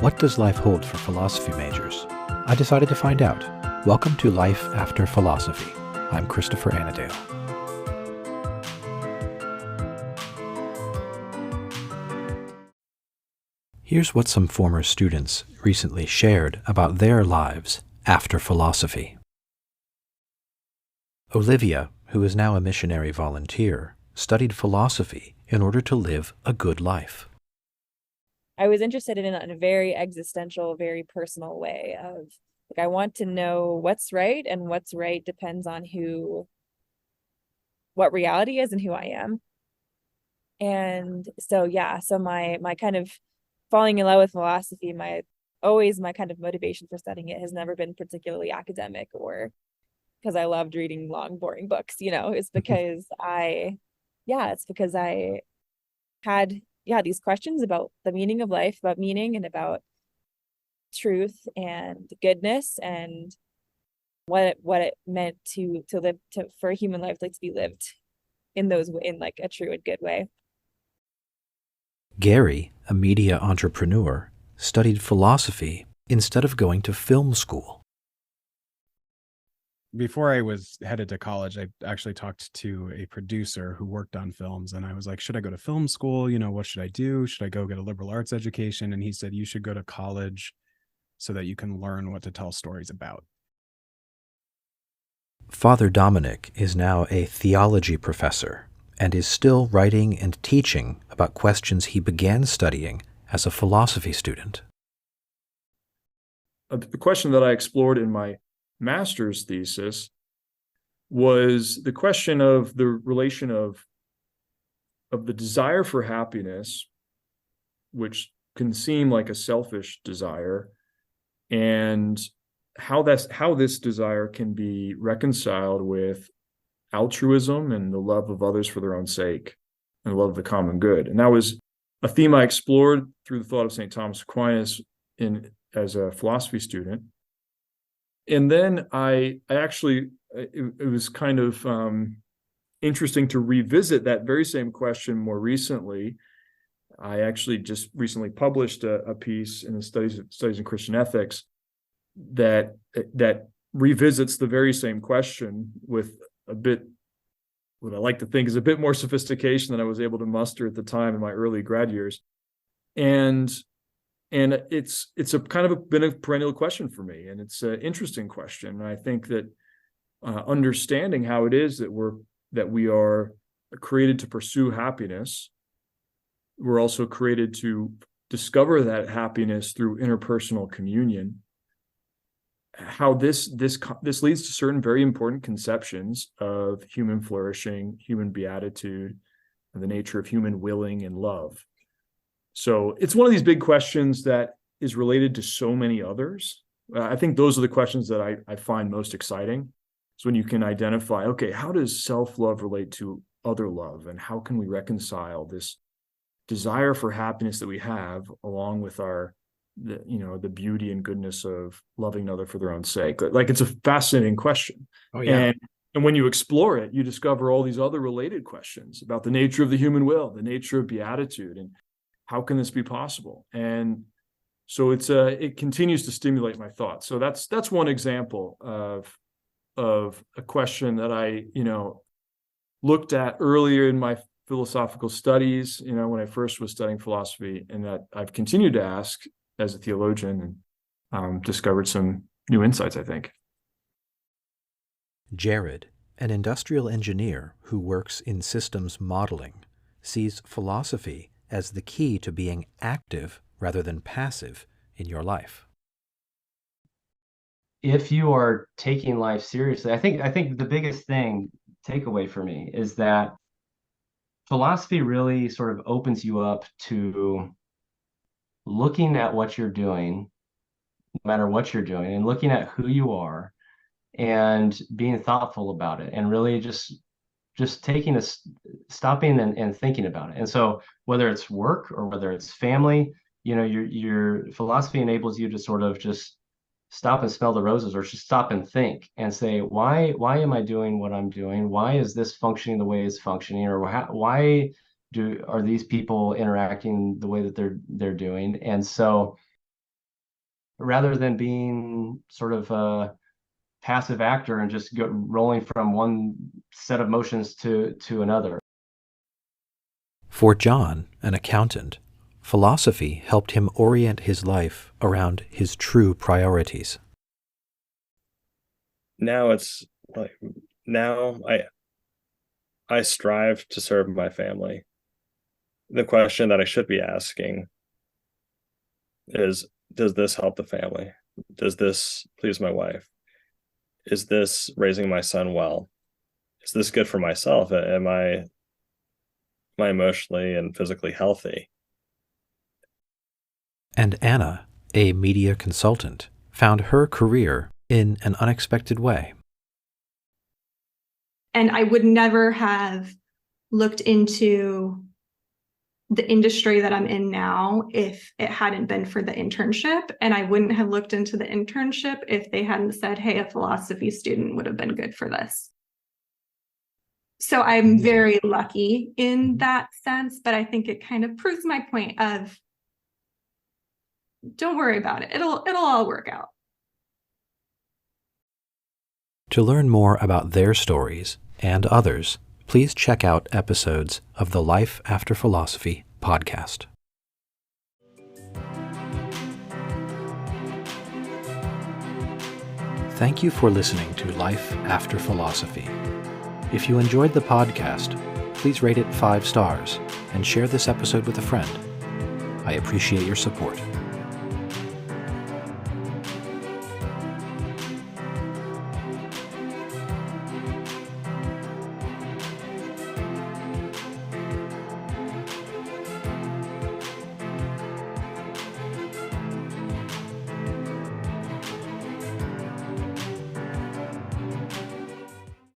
What does life hold for philosophy majors? I decided to find out. Welcome to Life After Philosophy. I'm Christopher Annadale. Here's what some former students recently shared about their lives after philosophy. Olivia, who is now a missionary volunteer, studied philosophy in order to live a good life. I was interested in it in a very existential, very personal way of like, I want to know what's right, and what's right depends on what reality is and who I am. And so, yeah, so my kind of falling in love with philosophy, my kind of motivation for studying it has never been particularly academic or because I loved reading long, boring books, it's because I had these questions about the meaning of life, about meaning and about truth and goodness and what it meant to live for a human life like to be lived in like a true and good way. Gary, a media entrepreneur, studied philosophy instead of going to film school. Before I was headed to college, I actually talked to a producer who worked on films, and I was like, should I go to film school? What should I do? Should I go get a liberal arts education? And he said, you should go to college so that you can learn what to tell stories about. Father Dominic is now a theology professor and is still writing and teaching about questions he began studying as a philosophy student. The question that I explored in my master's thesis was the question of the relation of the desire for happiness, which can seem like a selfish desire, and how this desire can be reconciled with altruism and the love of others for their own sake and the love of the common good. And that was a theme I explored through the thought of St. Thomas Aquinas as a philosophy student. And then it was kind of interesting to revisit that very same question more recently. I actually just recently published a piece in the studies in Christian ethics that revisits the very same question with a bit, what I like to think is a bit more sophistication than I was able to muster at the time in my early grad years. And it's a kind of been a perennial question for me, and it's an interesting question. And I think that understanding how it is that we are created to pursue happiness, we're also created to discover that happiness through interpersonal communion. How this leads to certain very important conceptions of human flourishing, human beatitude, and the nature of human willing and love. So it's one of these big questions that is related to so many others. I think those are the questions that I find most exciting. So when you can identify, okay, how does self-love relate to other love? And how can we reconcile this desire for happiness that we have along with the beauty and goodness of loving another for their own sake? Like, it's a fascinating question. Oh, yeah. And when you explore it, you discover all these other related questions about the nature of the human will, the nature of beatitude, and how can this be possible? And so it continues to stimulate my thoughts. So that's one example of a question that I looked at earlier in my philosophical studies, when I first was studying philosophy, and that I've continued to ask as a theologian, and discovered some new insights, I think. Jarrod, an industrial engineer who works in systems modeling, sees philosophy as the key to being active rather than passive in your life. If you are taking life seriously, I think the biggest takeaway for me is that philosophy really sort of opens you up to looking at what you're doing, no matter what you're doing, and looking at who you are and being thoughtful about it, and really just stopping and thinking about it. And so whether it's work or whether it's family, your philosophy enables you to sort of just stop and smell the roses, or just stop and think and say, why am I doing what I'm doing? Why is this functioning the way it's functioning? Or why are these people interacting the way that they're doing? And so rather than being sort of a passive actor and just rolling from one set of motions to another. For John, an accountant, philosophy helped him orient his life around his true priorities. Now it's like, now I strive to serve my family. The question that I should be asking is, does this help the family? Does this please my wife? Is this raising my son well? Is this good for myself? Am I emotionally and physically healthy? And Anna, a media consultant, found her career in an unexpected way. And I would never have looked into the industry that I'm in now if it hadn't been for the internship. And I wouldn't have looked into the internship if they hadn't said, hey, a philosophy student would have been good for this. So I'm very lucky in that sense, but I think it kind of proves my point of, don't worry about it. It'll all work out. To learn more about their stories and others, please check out episodes of the Life After Philosophy podcast. Thank you for listening to Life After Philosophy. If you enjoyed the podcast, please rate it 5 stars and share this episode with a friend. I appreciate your support.